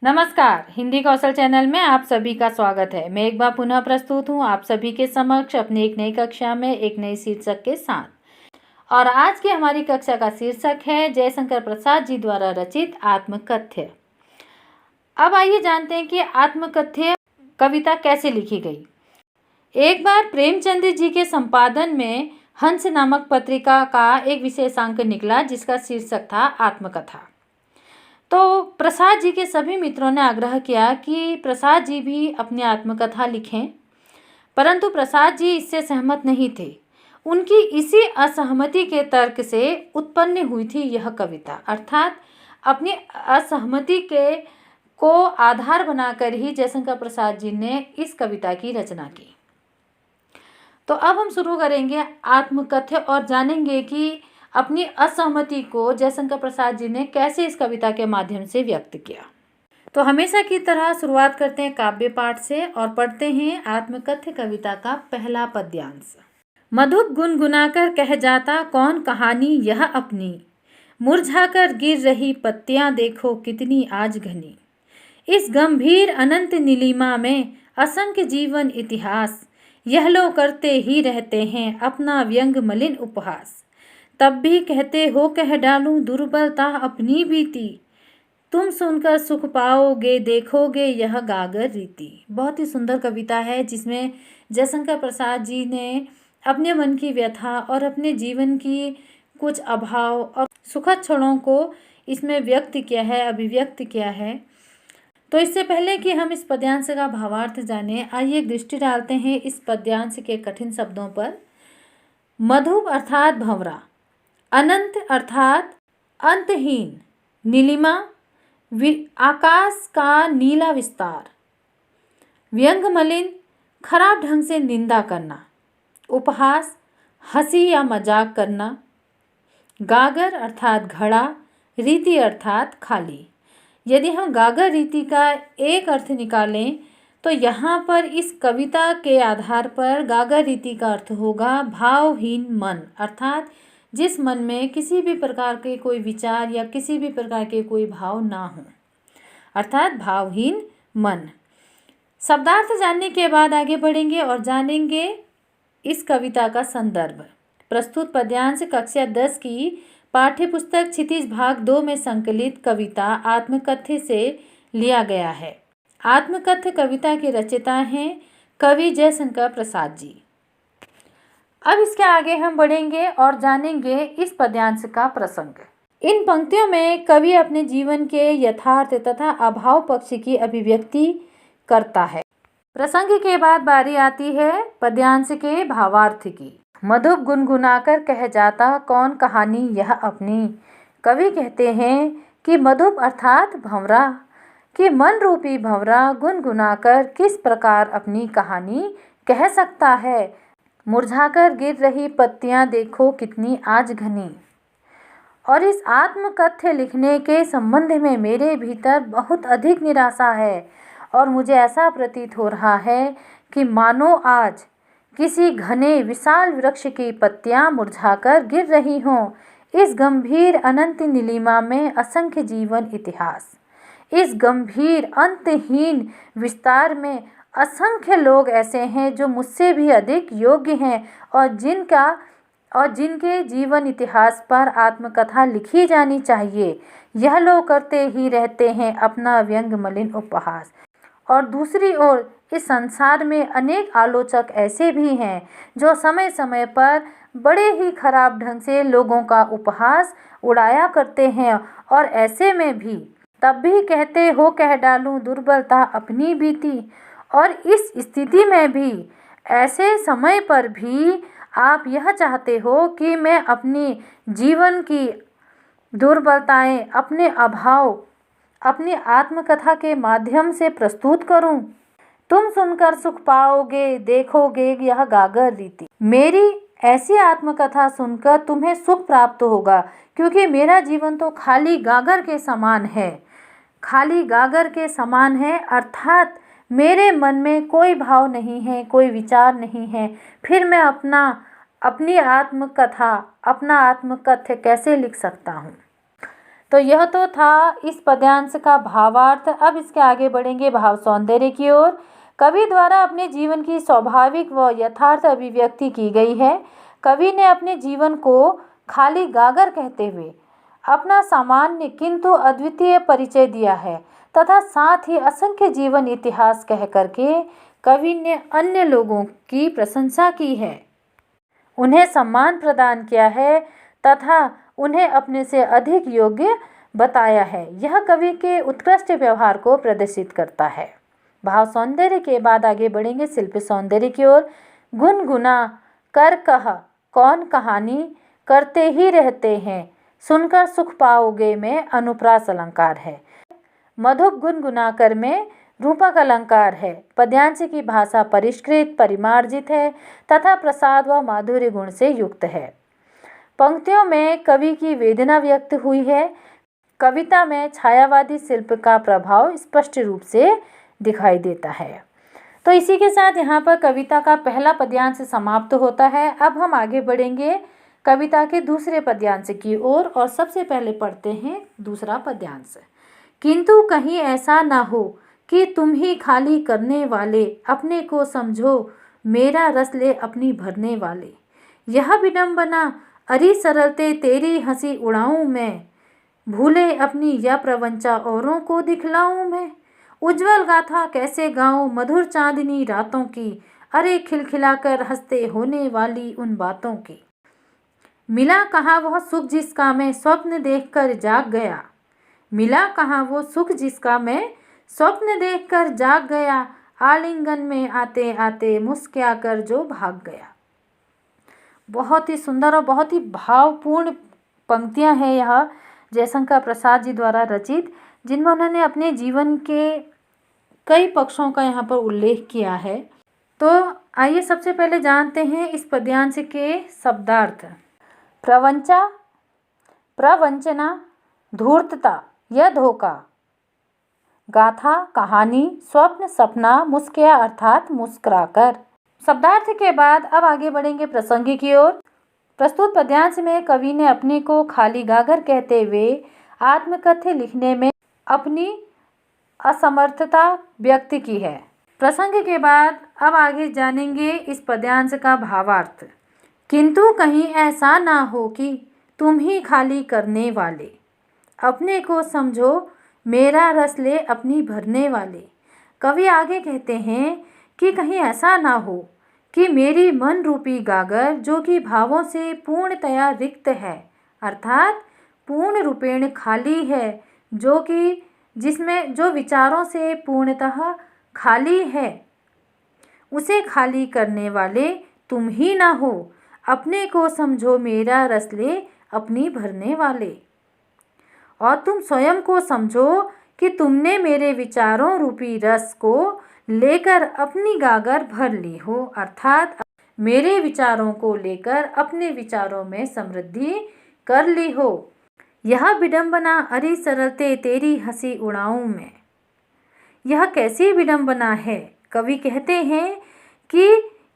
नमस्कार, हिंदी कौशल चैनल में आप सभी का स्वागत है। मैं एक बार पुनः प्रस्तुत हूँ आप सभी के समक्ष अपनी एक नई कक्षा में एक नई शीर्षक के साथ। और आज की हमारी कक्षा का शीर्षक है जयशंकर प्रसाद जी द्वारा रचित आत्मकथ्य। अब आइए जानते हैं कि आत्मकथ्य कविता कैसे लिखी गई। एक बार प्रेमचंद जी के संपादन में हंस नामक पत्रिका का एक विशेषांक निकला जिसका शीर्षक था आत्मकथा। तो प्रसाद जी के सभी मित्रों ने आग्रह किया कि प्रसाद जी भी अपनी आत्मकथा लिखें, परंतु प्रसाद जी इससे सहमत नहीं थे। उनकी इसी असहमति के तर्क से उत्पन्न हुई थी यह कविता, अर्थात अपनी असहमति को आधार बनाकर ही जयशंकर प्रसाद जी ने इस कविता की रचना की। तो अब हम शुरू करेंगे आत्मकथ्य और जानेंगे कि अपनी असहमति को जयशंकर प्रसाद जी ने कैसे इस कविता के माध्यम से व्यक्त किया। तो हमेशा की तरह शुरुआत करते हैं काव्य पाठ से और पढ़ते हैं आत्मकथ्य कविता का पहला पद्यांश। मधुप गुनगुनाकर कह जाता कौन कहानी यह अपनी, मुरझाकर गिर रही पत्तियां देखो कितनी आज घनी। इस गंभीर अनंत नीलिमा में असंख्य जीवन इतिहास, यह लो करते ही रहते हैं अपना व्यंग मलिन उपहास। तब भी कहते हो कह डालूं दुर्बलता अपनी बीती, तुम सुनकर सुख पाओगे देखोगे यह गागर रीति। बहुत ही सुंदर कविता है जिसमें जयशंकर प्रसाद जी ने अपने मन की व्यथा और अपने जीवन की कुछ अभाव और सुखद क्षणों को इसमें व्यक्त किया है, अभिव्यक्त किया है। तो इससे पहले कि हम इस पद्यांश का भावार्थ जानें, आइए एक दृष्टि डालते हैं इस पद्यांश के कठिन शब्दों पर। मधुप अर्थात भंवरा, अनंत अर्थात अंतहीन, नीलिमा आकाश का नीला विस्तार, व्यंग मलिन खराब ढंग से निंदा करना, उपहास हंसी या मजाक करना, गागर अर्थात घड़ा, रीति अर्थात खाली। यदि हम गागर रीति का एक अर्थ निकालें तो यहाँ पर इस कविता के आधार पर गागर रीति का अर्थ होगा भावहीन मन, अर्थात जिस मन में किसी भी प्रकार के कोई विचार या किसी भी प्रकार के कोई भाव ना हो, अर्थात भावहीन मन। शब्दार्थ जानने के बाद आगे बढ़ेंगे और जानेंगे इस कविता का संदर्भ। प्रस्तुत पद्यांश कक्षा 10 की पाठ्यपुस्तक क्षितिज भाग 2 में संकलित कविता आत्मकथ्य से लिया गया है। आत्मकथ्य कविता के रचयिता हैं कवि जयशंकर प्रसाद जी। अब इसके आगे हम बढ़ेंगे और जानेंगे इस पद्यांश का प्रसंग। इन पंक्तियों में कवि अपने जीवन के यथार्थ तथा अभाव पक्ष की अभिव्यक्ति करता है। प्रसंग के बाद बारी आती है पद्यांश के भावार्थ की। मधुप गुनगुनाकर कह जाता कौन कहानी यह अपनी। कवि कहते हैं कि मधुप अर्थात भंवरा, कि मन रूपी भंवरा गुनगुनाकर किस प्रकार अपनी कहानी कह सकता है। मुरझाकर गिर रही पत्तियां देखो कितनी आज घनी। और इस आत्मकथ्य लिखने के संबंध में मेरे भीतर बहुत अधिक निराशा है और मुझे ऐसा प्रतीत हो रहा है कि मानो आज किसी घने विशाल वृक्ष की पत्तियां मुरझाकर गिर रही हों। इस गंभीर अनंत नीलिमा में असंख्य जीवन इतिहास, इस गंभीर अंतहीन विस्तार में असंख्य लोग ऐसे हैं जो मुझसे भी अधिक योग्य हैं और जिनके जीवन इतिहास पर आत्मकथा लिखी जानी चाहिए। यह लोग करते ही रहते हैं अपना व्यंग मलिन उपहास। और दूसरी ओर इस संसार में अनेक आलोचक ऐसे भी हैं जो समय समय पर बड़े ही खराब ढंग से लोगों का उपहास उड़ाया करते हैं और ऐसे में भी तब भी कहते हो कह डालूं दुर्बलता अपनी बीती। और इस स्थिति में भी, ऐसे समय पर भी आप यह चाहते हो कि मैं अपनी जीवन की दुर्बलताएं, अपने अभाव अपनी आत्मकथा के माध्यम से प्रस्तुत करूं। तुम सुनकर सुख पाओगे देखोगे यह गागर रीति। मेरी ऐसी आत्मकथा सुनकर तुम्हें सुख प्राप्त होगा, क्योंकि मेरा जीवन तो खाली गागर के समान है, खाली गागर के समान है, अर्थात मेरे मन में कोई भाव नहीं है, कोई विचार नहीं है। फिर मैं अपनी आत्मकथा, अपना आत्मकथ्य कैसे लिख सकता हूँ। तो यह तो था इस पद्यांश का भावार्थ। अब इसके आगे बढ़ेंगे भाव सौंदर्य की ओर। कवि द्वारा अपने जीवन की स्वाभाविक व यथार्थ अभिव्यक्ति की गई है। कवि ने अपने जीवन को खाली गागर कहते हुए अपना सामान्य किंतु अद्वितीय परिचय दिया है तथा साथ ही असंख्य जीवन इतिहास कह करके कवि ने अन्य लोगों की प्रशंसा की है, उन्हें सम्मान प्रदान किया है तथा उन्हें अपने से अधिक योग्य बताया है। यह कवि के उत्कृष्ट व्यवहार को प्रदर्शित करता है। भाव सौंदर्य के बाद आगे बढ़ेंगे शिल्प सौंदर्य की ओर। गुनगुना कर कह कौन कहानी करते ही रहते हैं, सुनकर सुख पाओगे में अनुप्रास अलंकार है। मधुप गुनगुनाकर में रूपक अलंकार है। पद्यांश की भाषा परिष्कृत परिमार्जित है तथा प्रसाद व माधुर्य गुण से युक्त है। पंक्तियों में कवि की वेदना व्यक्त हुई है। कविता में छायावादी शिल्प का प्रभाव स्पष्ट रूप से दिखाई देता है। तो इसी के साथ यहाँ पर कविता का पहला पद्यांश समाप्त होता है। अब हम आगे बढ़ेंगे कविता के दूसरे पद्यांश की ओर और सबसे पहले पढ़ते हैं दूसरा पद्यांश। किंतु कहीं ऐसा ना हो कि तुम ही खाली करने वाले, अपने को समझो मेरा रस ले अपनी भरने वाले। यह विडंबना अरी सरलते तेरी हंसी उड़ाऊं मैं, भूले अपनी यह प्रवंचा औरों को दिखलाऊं मैं। उज्जवल गाथा कैसे गाऊं मधुर चांदनी रातों की, अरे खिलखिलाकर हंसते होने वाली उन बातों की। मिला कहाँ वह सुख जिसका मैं स्वप्न देखकर जाग गया, मिला कहाँ वो सुख जिसका मैं स्वप्न देखकर जाग गया, आलिंगन में आते आते मुस्कुरा कर जो भाग गया। बहुत ही सुंदर और बहुत ही भावपूर्ण पंक्तियां हैं यह जयशंकर प्रसाद जी द्वारा रचित, जिनमें उन्होंने अपने जीवन के कई पक्षों का यहाँ पर उल्लेख किया है। तो आइए सबसे पहले जानते हैं इस पद्यांश के शब्दार्थ। प्रवंचा, प्रवंचना, धूर्तता या धोखा। गाथा, कहानी, स्वप्न, सपना, मुस्कुरा अर्थात मुस्कुराकर। शब्दार्थ के बाद अब आगे बढ़ेंगे प्रसंग की ओर। प्रस्तुत पद्यांश में कवि ने अपने को खाली गागर कहते हुए आत्मकथ्य लिखने में अपनी असमर्थता व्यक्त की है। प्रसंग के बाद अब आगे जानेंगे इस पद्यांश का भावार्थ। किंतु कहीं ऐसा ना हो कि तुम ही खाली करने वाले, अपने को समझो मेरा रस ले अपनी भरने वाले। कवि आगे कहते हैं कि कहीं ऐसा ना हो कि मेरी मन रूपी गागर जो कि भावों से पूर्णतया रिक्त है, अर्थात पूर्ण रूपेण खाली है, जो कि जिसमें जो विचारों से पूर्णतः खाली है, उसे खाली करने वाले तुम ही ना हो, अपने को समझो मेरा रस ले अपनी भरने वाले। और तुम स्वयं को समझो कि तुमने मेरे विचारों रूपी रस को लेकर अपनी गागर भर ली हो, अर्थात मेरे विचारों को लेकर अपने विचारों में समृद्धि कर ली हो। यह विडंबना अरे सरलते तेरी हंसी उड़ाऊं मैं। यह कैसी विडंबना है? कवि कहते हैं कि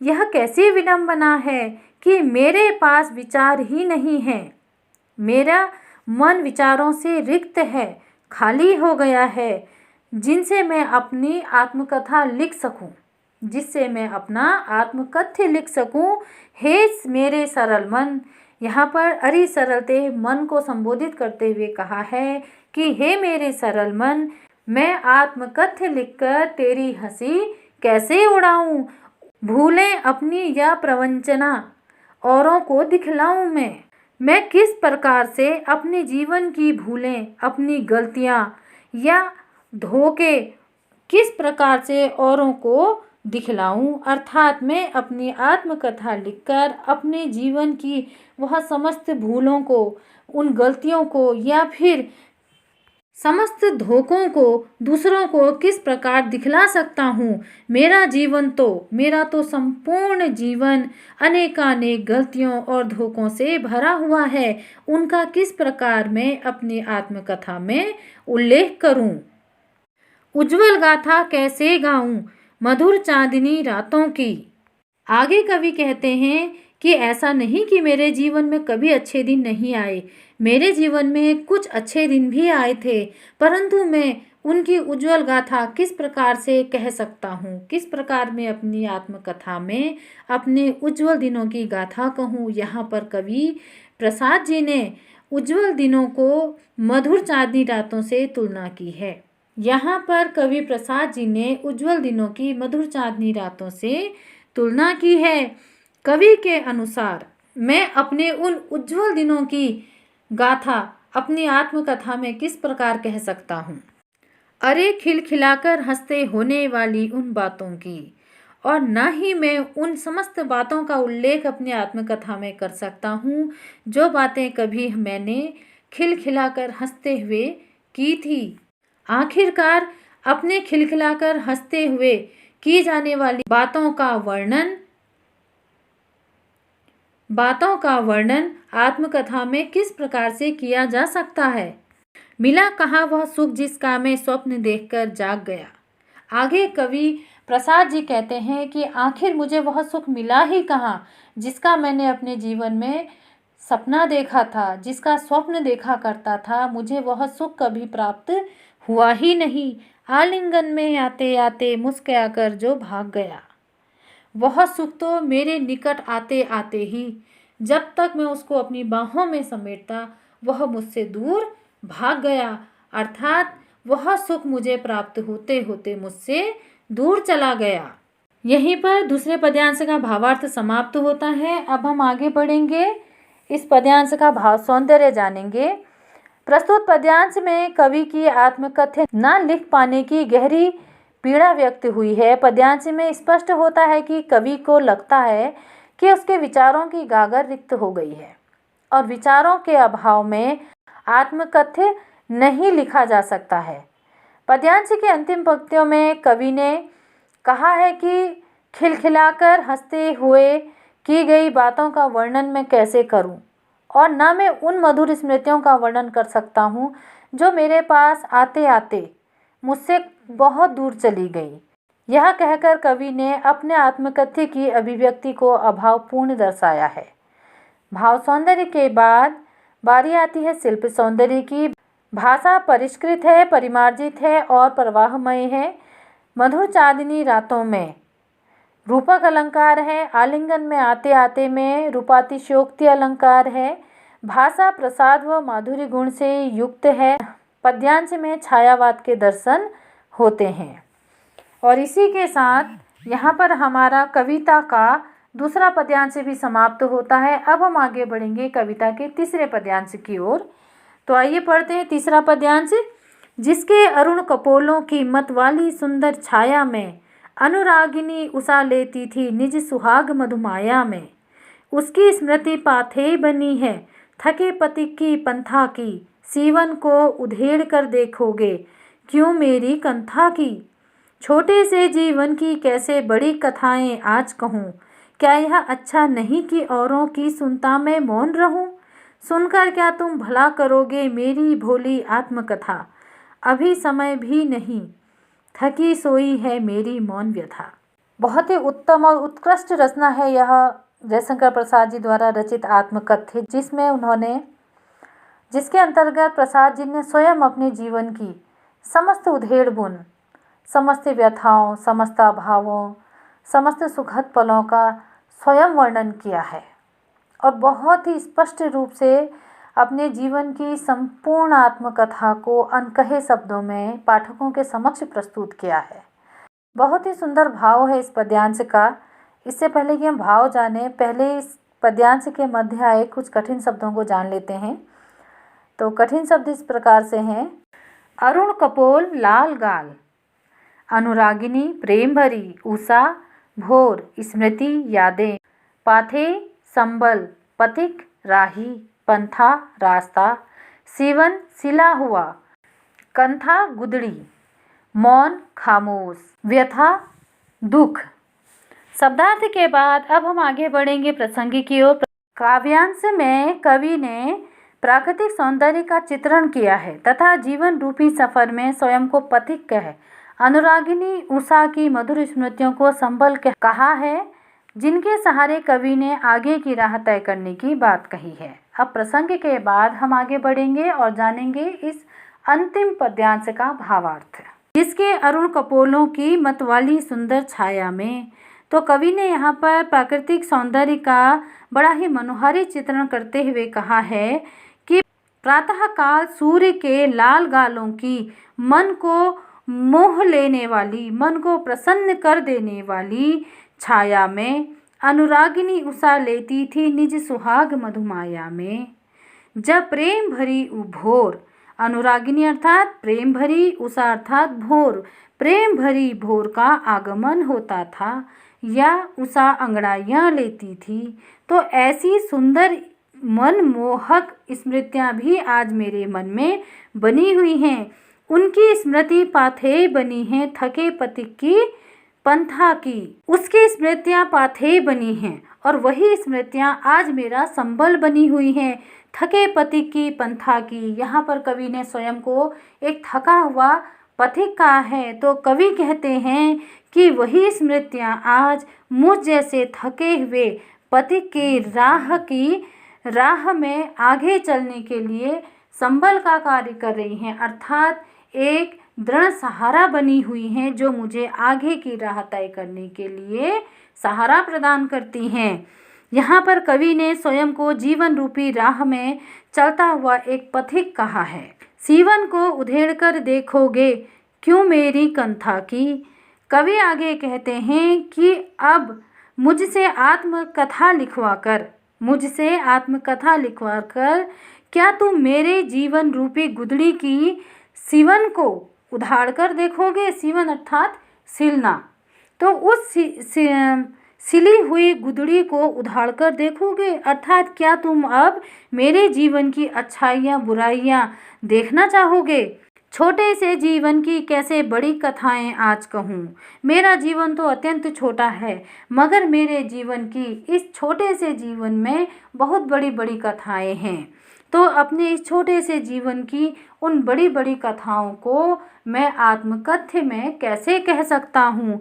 यह कैसी विडंबना है कि मेरे पास विचार ही नहीं है, मेरा मन विचारों से रिक्त है, खाली हो गया है, जिनसे मैं अपनी आत्मकथा लिख सकूं, जिससे मैं अपना आत्मकथ्य लिख सकूं। हे मेरे सरल मन, यहाँ पर अरि सरलते मन को संबोधित करते हुए कहा है कि हे मेरे सरल मन, मैं आत्मकथ्य लिखकर तेरी हंसी कैसे उड़ाऊं, भूलें अपनी यह प्रवंचना औरों को दिखलाऊं मैं किस प्रकार से अपने जीवन की भूलें, अपनी गलतियां या धोखे किस प्रकार से औरों को दिखलाऊं, अर्थात मैं अपनी आत्मकथा लिखकर अपने जीवन की वह समस्त भूलों को, उन गलतियों को या फिर समस्त धोखों को दूसरों को किस प्रकार दिखला सकता हूँ। मेरा तो संपूर्ण जीवन अनेकानेक गलतियों और धोखों से भरा हुआ है, उनका किस प्रकार मैं अपनी आत्मकथा में उल्लेख करूँ। उज्जवल गाथा कैसे गाऊं मधुर चांदनी रातों की। आगे कवि कहते हैं कि ऐसा नहीं कि मेरे जीवन में कभी अच्छे दिन नहीं आए। मेरे जीवन में कुछ अच्छे दिन भी आए थे, परंतु मैं उनकी उज्जवल गाथा किस प्रकार से कह सकता हूँ, किस प्रकार मैं अपनी आत्मकथा में अपने उज्जवल दिनों की गाथा कहूँ। यहाँ पर कवि प्रसाद जी ने उज्जवल दिनों को मधुर चांदनी रातों से तुलना की है। यहाँ पर कवि प्रसाद जी ने उज्जवल दिनों की मधुर चांदनी रातों से तुलना की है। कवि के अनुसार मैं अपने उन उज्जवल दिनों की गाथा अपनी आत्मकथा में किस प्रकार कह सकता हूँ। अरे खिलखिलाकर हंसते होने वाली उन बातों की, और न ही मैं उन समस्त बातों का उल्लेख अपनी आत्मकथा में कर सकता हूँ जो बातें कभी मैंने खिलखिलाकर हंसते हुए की थी। आखिरकार अपने खिलखिलाकर हंसते हुए की जाने वाली बातों का वर्णन आत्मकथा में किस प्रकार से किया जा सकता है। मिला कहाँ वह सुख जिसका मैं स्वप्न देखकर जाग गया। आगे कवि प्रसाद जी कहते हैं कि आखिर मुझे वह सुख मिला ही कहाँ जिसका मैंने अपने जीवन में सपना देखा था, जिसका स्वप्न देखा करता था। मुझे वह सुख कभी प्राप्त हुआ ही नहीं। आलिंगन में आते आते मुस्कुराकर जो भाग गया, वह सुख तो मेरे निकट आते आते ही, जब तक मैं उसको अपनी बाहों में समेटता, वह मुझसे दूर भाग गया। अर्थात वह सुख मुझे प्राप्त होते होते मुझसे दूर चला गया। यहीं पर दूसरे पद्यांश का भावार्थ समाप्त होता है। अब हम आगे बढ़ेंगे, इस पद्यांश का भाव सौंदर्य जानेंगे। प्रस्तुत पद्यांश में कवि की आत्मकथा न लिख पाने की गहरी पीड़ा व्यक्त हुई है। पद्यांश में स्पष्ट होता है कि कवि को लगता है कि उसके विचारों की गागर रिक्त हो गई है और विचारों के अभाव में आत्मकथ्य नहीं लिखा जा सकता है। पद्यांश की अंतिम पंक्तियों में कवि ने कहा है कि खिलखिलाकर हंसते हुए की गई बातों का वर्णन मैं कैसे करूं, और न मैं उन मधुर स्मृतियों का वर्णन कर सकता हूं जो मेरे पास आते आते मुझसे बहुत दूर चली गई। यह कहकर कवि ने अपने आत्मकथ्य की अभिव्यक्ति को अभावपूर्ण दर्शाया है। भाव सौंदर्य के बाद बारी आती है शिल्प सौंदर्य की। भाषा परिष्कृत है, परिमार्जित है और प्रवाहमय है। मधुर चांदनी रातों में रूपक अलंकार है। आलिंगन में आते आते में रूपातिशयोक्ति अलंकार है। भाषा प्रसाद व माधुर्य गुण से युक्त है। पद्यांश में छायावाद के दर्शन होते हैं। और इसी के साथ यहाँ पर हमारा कविता का दूसरा पद्यांश भी समाप्त होता है। अब हम आगे बढ़ेंगे कविता के तीसरे पद्यांश की ओर। तो आइए पढ़ते हैं तीसरा पद्यांश। जिसके अरुण कपोलों की मत वाली सुंदर छाया में अनुरागिनी उषा लेती थी निज सुहाग मधुमाया में, उसकी स्मृति पाथेय बनी है थके पति की पंथा की, सीवन को उधेड़ कर देखोगे क्यों मेरी कंथा की। छोटे से जीवन की कैसे बड़ी कथाएं आज कहूँ, क्या यह अच्छा नहीं कि औरों की सुनता मैं मौन रहूं। सुनकर क्या तुम भला करोगे मेरी भोली आत्मकथा, अभी समय भी नहीं थकी सोई है मेरी मौन व्यथा। बहुत ही उत्तम और उत्कृष्ट रचना है यह जयशंकर प्रसाद जी द्वारा रचित आत्मकथ्य, जिसके अंतर्गत प्रसाद जी ने स्वयं अपने जीवन की समस्त उधेड़ बुन, समस्त व्यथाओं, समस्त अभावों, समस्त सुखद पलों का स्वयं वर्णन किया है और बहुत ही स्पष्ट रूप से अपने जीवन की संपूर्ण आत्मकथा को अनकहे शब्दों में पाठकों के समक्ष प्रस्तुत किया है। बहुत ही सुंदर भाव है इस पद्यांश का। इससे पहले कि हम भाव जाने, पहले इस पद्यांश के मध्य आए कुछ कठिन शब्दों को जान लेते हैं। तो कठिन शब्द इस प्रकार से हैं। अरुण कपोल लाल गाल, अनुरागिनी प्रेम भरी, उषा भोर स्मृति यादें, पाथे संबल पथिक राही, पंथा रास्ता, सीवन सिला हुआ, कंथा गुदड़ी, मौन खामोश, व्यथा दुख। शब्दार्थ के बाद अब हम आगे बढ़ेंगे प्रसंग की ओर। काव्यांश में कवि ने प्राकृतिक सौंदर्य का चित्रण किया है तथा जीवन रूपी सफर में स्वयं को पथिक कह अनुरागिनी उषा की मधुर स्मृतियों को संबल कहा है। जिनके सहारे कवि ने आगे की राह तय करने की बात कही है। अब प्रसंग के बाद हम आगे बढ़ेंगे और जानेंगे इस अंतिम पद्यांश का भावार्थ। जिसके अरुण कपोलों की मतवाली सुंदर छाया में, तो कवि ने यहाँ पर प्राकृतिक सौंदर्य का बड़ा ही मनोहारी चित्रण करते हुए कहा है कि प्रातःकाल सूर्य के लाल गालों की मन को मोह लेने वाली, मन को प्रसन्न कर देने वाली छाया में अनुरागिनी उषा लेती थी निज सुहाग मधुमाया में। जब प्रेम भरी भोर, अनुरागिनी अर्थात प्रेम भरी, उषा अर्थात भोर, प्रेम भरी भोर का आगमन होता था या उषा अंगड़ाइयाँ लेती थी, तो ऐसी सुंदर मनमोहक स्मृतियाँ भी आज मेरे मन में बनी हुई हैं। उनकी स्मृति पाथेय बनी हैं थके पथिक की पंथा की। उसकी स्मृतियाँ पाथेय बनी हैं और वही स्मृतियाँ आज मेरा संबल बनी हुई हैं थके पथिक की पंथा की। यहाँ पर कवि ने स्वयं को एक थका हुआ पथिक कहा है, तो कवि कहते हैं कि वही स्मृतियाँ आज मुझ जैसे थके हुए पथिक की राह में आगे चलने के लिए संबल का कार्य कर रही हैं, अर्थात एक दृढ़ सहारा बनी हुई हैं जो मुझे आगे की राह तय करने के लिए सहारा प्रदान करती हैं। यहाँ पर कवि ने स्वयं को जीवन रूपी राह में चलता हुआ एक पथिक कहा है। सीवन को उधेड़ कर देखोगे क्यों मेरी कंथा की। कवि आगे कहते हैं कि अब मुझसे आत्मकथा लिखवा कर क्या तुम मेरे जीवन रूपी गुदड़ी की सीवन को उधाड़ कर देखोगे। सीवन अर्थात सिलना, तो उस सिली हुई गुदड़ी को उधाड़ कर देखोगे, अर्थात क्या तुम अब मेरे जीवन की अच्छाइयाँ बुराइयाँ देखना चाहोगे। छोटे से जीवन की कैसे बड़ी कथाएं आज कहूँ। मेरा जीवन तो अत्यंत छोटा है, मगर मेरे जीवन की इस छोटे से जीवन में बहुत बड़ी बड़ी कथाएं हैं। तो अपने इस छोटे से जीवन की उन बड़ी बड़ी कथाओं को मैं आत्मकथ्य में कैसे कह सकता हूँ।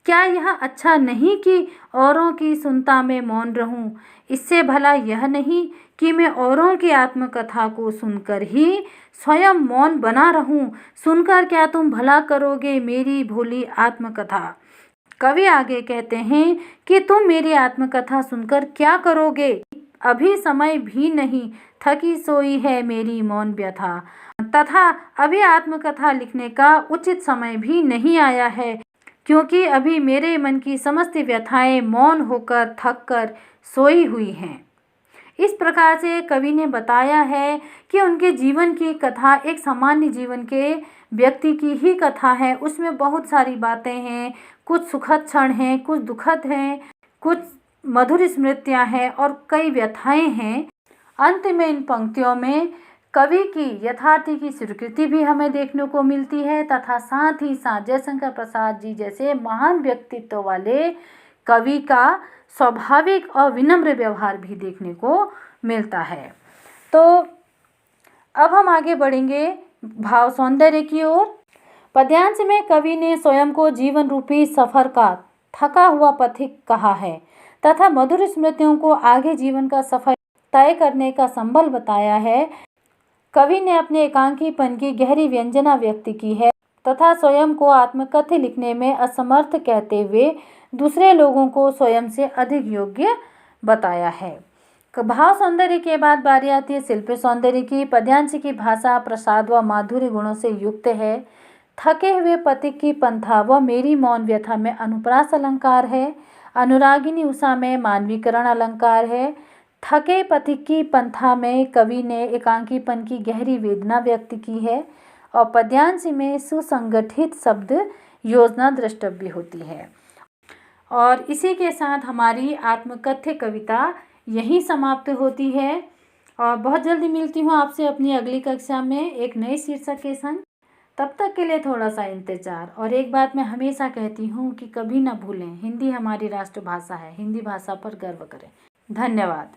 क्या यह अच्छा नहीं कि औरों की सुनता मैं मौन रहूं। इससे भला यह नहीं कि मैं औरों की आत्मकथा को सुनकर ही स्वयं मौन बना रहूं। सुनकर क्या तुम भला करोगे मेरी भोली आत्मकथा। कवि आगे कहते हैं कि तुम मेरी आत्मकथा सुनकर क्या करोगे। अभी समय भी नहीं, थकी सोई है मेरी मौन व्यथा, तथा अभी आत्मकथा लिखने का उचित समय भी नहीं आया है, क्योंकि अभी मेरे मन की समस्त व्यथाएं मौन होकर थक कर सोई हुई हैं। इस प्रकार से कवि ने बताया है कि उनके जीवन की कथा एक सामान्य जीवन के व्यक्ति की ही कथा है। उसमें बहुत सारी बातें हैं, कुछ सुखद क्षण हैं, कुछ दुखद हैं, कुछ मधुर स्मृतियाँ हैं और कई व्यथाएं हैं। अंत में इन पंक्तियों में कवि की यथार्थी की स्वीकृति भी हमें देखने को मिलती है, तथा साथ ही साथ जयशंकर प्रसाद जी जैसे महान व्यक्तित्व वाले कवि का स्वाभाविक और विनम्र व्यवहार भी देखने को मिलता है। तो अब हम आगे बढ़ेंगे भाव सौंदर्य की ओर। पद्यांश में कवि ने स्वयं को जीवन रूपी सफर का थका हुआ पथिक कहा है तथा मधुर स्मृतियों को आगे जीवन का सफर तय करने का संबल बताया है। कवि ने अपने एकांकीपन की गहरी व्यंजना व्यक्त की है तथा स्वयं को आत्मकथ्य लिखने में असमर्थ कहते हुए दूसरे लोगों को स्वयं से अधिक योग्य बताया है। भाव सौंदर्य के बाद बारी आती है शिल्प सौंदर्य की। पद्यांश की भाषा प्रसाद व माधुर्य गुणों से युक्त है। थके हुए पथिक की पंथा व मेरी मौन व्यथा में अनुप्रास अलंकार है। अनुरागिनी उषा में मानवीकरण अलंकार है। थके पथिक की पंथा में कवि ने एकांकीपन की गहरी वेदना व्यक्त की है और पद्यांश में सुसंगठित शब्द योजना द्रष्टव्य होती है। और इसी के साथ हमारी आत्मकथ्य कविता यहीं समाप्त होती है और बहुत जल्दी मिलती हूँ आपसे अपनी अगली कक्षा में एक नए शीर्षक के संग। तब तक के लिए थोड़ा सा इंतज़ार। और एक बात मैं हमेशा कहती हूँ कि कभी ना भूलें, हिंदी हमारी राष्ट्रभाषा है, हिंदी भाषा पर गर्व करें। धन्यवाद।